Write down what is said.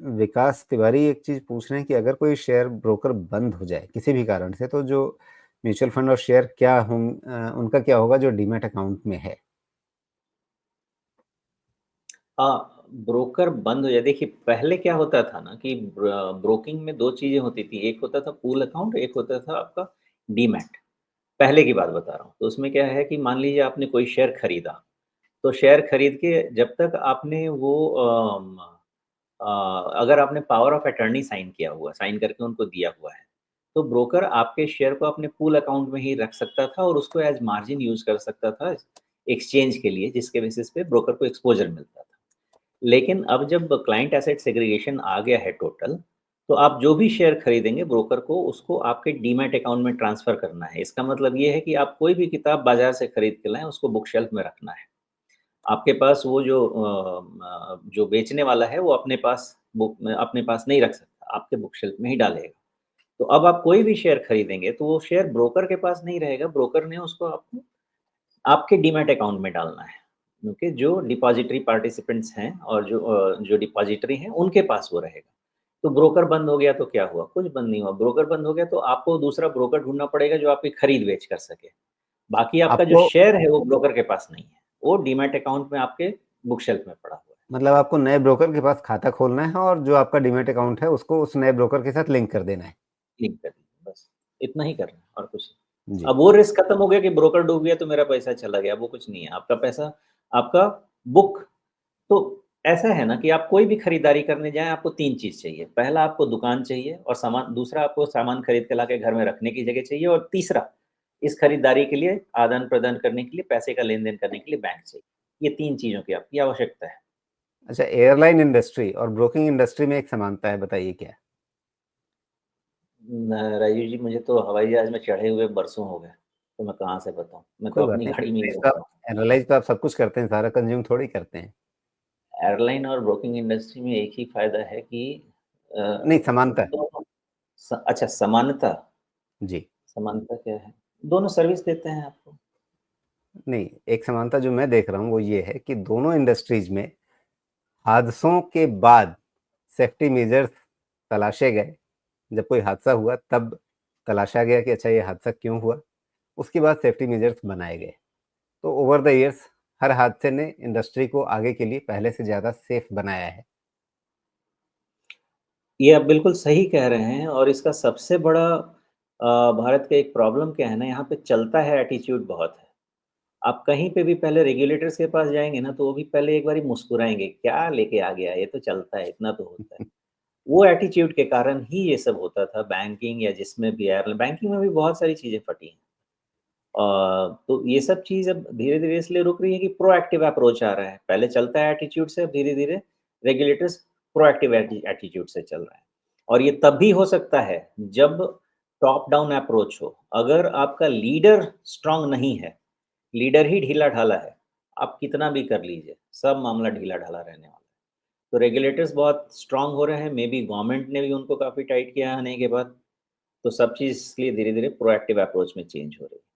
विकास तिवारी एक चीज़ पूछ रहे हैं कि अगर कोई शेयर ब्रोकर बंद हो जाए किसी भी कारण से, तो जो म्यूचुअल फंड और शेयर क्या उनका क्या होगा जो डीमैट अकाउंट में है? ब्रोकर बंद हो जाए, देखिए पहले क्या होता था ना कि ब्रोकिंग में 2 चीज़ें होती थी, एक होता था पूल अकाउंट, एक होता था आपका डीमैट। पहले की बात बता रहा हूँ। तो उसमें क्या है कि मान लीजिए आपने कोई शेयर खरीदा, तो शेयर खरीद के जब तक आपने वो अगर आपने पावर ऑफ अटॉर्नी साइन किया हुआ, साइन करके उनको दिया हुआ है, तो ब्रोकर आपके शेयर को अपने पूल अकाउंट में ही रख सकता था और उसको एज़ मार्जिन यूज़ कर सकता था एक्सचेंज के लिए, जिसके बेसिस पे ब्रोकर को एक्सपोज़र मिलता था। लेकिन अब जब क्लाइंट एसेट सेग्रीगेशन आ गया है टोटल, तो आप जो भी शेयर खरीदेंगे ब्रोकर को उसको आपके डीमैट अकाउंट में ट्रांसफ़र करना है। इसका मतलब ये है कि आप कोई भी किताब बाज़ार से खरीद के लाएँ, उसको बुक शेल्फ में रखना है। आपके पास वो जो बेचने वाला है वो अपने पास नहीं रख सकता, आपके बुक शेल्फ में ही डालेगा। तो अब आप कोई भी शेयर खरीदेंगे, तो वो शेयर ब्रोकर के पास नहीं रहेगा, ब्रोकर ने उसको आपको आपके डीमैट अकाउंट में डालना है, क्योंकि जो डिपॉज़िटरी पार्टिसिपेंट्स हैं और जो डिपॉज़िटरी हैं, उनके पास वो रहेगा। तो ब्रोकर बंद हो गया तो क्या हुआ? कुछ बंद नहीं हुआ। ब्रोकर बंद हो गया तो आपको दूसरा ब्रोकर ढूँढना पड़ेगा जो आपकी खरीद-बेच कर सके। बाकी आपका जो आपको शेयर है वो ब्रोकर के पास नहीं है। वो डीमैट अकाउंट में आपके बुक शेल्फ में पड़ा हुआ है। मतलब आपको नए ब्रोकर के पास खाता खोलना है और जो आपका डीमैट अकाउंट है, उसको उस नए ब्रोकर के साथ लिंक कर देना है। लिंक कर दीजिए बस, इतना ही करना है और कुछ नहीं। जी। अब वो रिस्क खत्म हो गया कि ब्रोकर डूब गया तो मेरा पैसा चला गया, वो कुछ नहीं है। आपका पैसा आपका बुक तो ऐसा है ना कि आप कोई भी खरीदारी करने जाएँ, आपको 3 चीज़ चाहिए। पहला आपको दुकान चाहिए और सामान दूसरा आपको सामान खरीद के लाके घर में रखने की जगह चाहिए और तीसरा, इस खरीदारी के लिए आदान-प्रदान करने के लिए, पैसे का लेन-देन करने के लिए बैंक चाहिए। ये 3 चीज़ों की आपकी आवश्यकता है। अच्छा, एयरलाइन इंडस्ट्री और ब्रोकिंग इंडस्ट्री में एक समानता है, बताइए क्या? राजीव जी, मुझे तो हवाई जहाज़ में चढ़े हुए बरसों हो गए, तो मैं कहाँ से बताऊँ? मैं कोई तो बात अपनी नहीं, गाड़ी में ही एनालाइज़ तो रहता आप हूँ। एनालाइज़ तो आप सब कुछ करते हैं, सारा कंज़्यूम थोड़ी करते हैं। एयरलाइन और ब्रोकिंग इंडस्ट्री में एक ही फ़ायदा है कि नहीं, समानता है। दोनों अच्छा, समानता। जी। समानता क्या है? दोनों सर्विस देते हैं आपको। नहीं, एक समानता जो मैं देख रहा हूँ वो ये है कि दोनों इंडस्ट्रीज़ में हादसों के बाद सेफ्टी मेजर्स तलाशे गए। जब कोई हादसा हुआ तब तलाशा गया कि अच्छा ये हादसा क्यों हुआ? उसके बाद सेफ्टी मेजर्स बनाए गए। तो ओवर द ईयर्स हर हादसे ने इंडस्ट्री को आगे के लिए पहले से ज़्यादा सेफ बनाया है। ये आप बिल्कुल सही कह रहे हैं और इसका सबसे बड़ा भारत का एक प्रॉब्लम क्या है ना, यहाँ पे चलता है एटीट्यूड बहुत है। आप कहीं पे भी पहले रेगुलेटर्स के पास जाएँगे ना, तो वो भी पहले एक बारी मुस्कुराएँगे, क्या लेके आ गया? ये तो चलता है, इतना तो होता है। वो एटीट्यूड के कारण ही ये सब होता था बैंकिंग या जिसमें भी एयर बैंकिंग में भी बहुत सारी चीज़ें फटी हैं। तो ये सब चीज़ अब धीरे-धीरे इसलिए रुक रही है कि प्रोएक्टिव अप्रोच आ रहा है। पहले चलता है एटीट्यूड से, अब धीरे-धीरे रेगुलेटर्स प्रोएक्टिव एटीट्यूड से चल रहा है। और ये तब भी हो सकता है जब टॉप डाउन अप्रोच हो। अगर आपका लीडर स्ट्रॉन्ग नहीं है, लीडर ही ढीला-ढाला है, आप कितना भी कर लीजिए, सब मामला ढीला-ढाला रहने वाला है। तो रेगुलेटर्स बहुत स्ट्रॉन्ग हो रहे हैं, मेबी गवर्नमेंट ने भी उनको काफ़ी टाइट किया आने के बाद, तो सब चीज़ इसलिए धीरे-धीरे प्रोएक्टिव अप्रोच में चेंज हो रही है।